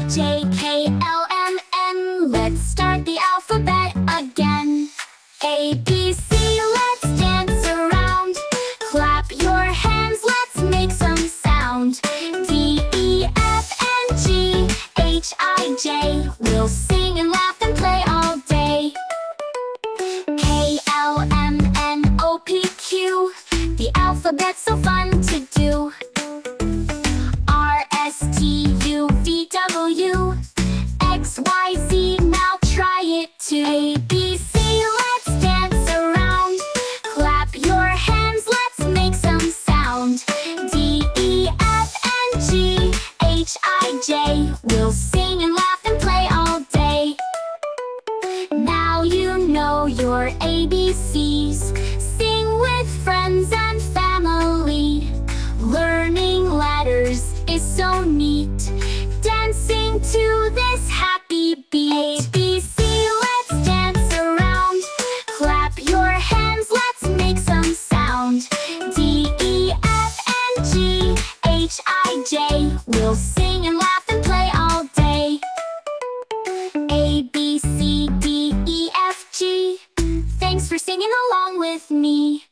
J, K, L, M, N. Let's start the alphabet again. A, B, C, let's dance around. Clap your hands, let's make some sound. D, E, F, and G, H, I, J. We'll sing and laugh and play all day. K, L, M, N, O, P, Q. The alphabet's so fun to do. R, S, T, U, V, W, X, Y, Z. Now try it too. A, B, C, let's dance around. Clap your hands, let's make some sound. D, E, F, and G, H, I, J. We'll sing and laugh and play all day. Now you know your ABCs. Sing with friends and family. Learning letters is so neat. Dancing to this happy beat. A, B, C, let's dance around. Clap your hands, let's make some sound. D, E, F, and G, H, I, J. We'll sing and laugh and play all day. A, B, C, D, E, F, G. Thanks for singing along with me.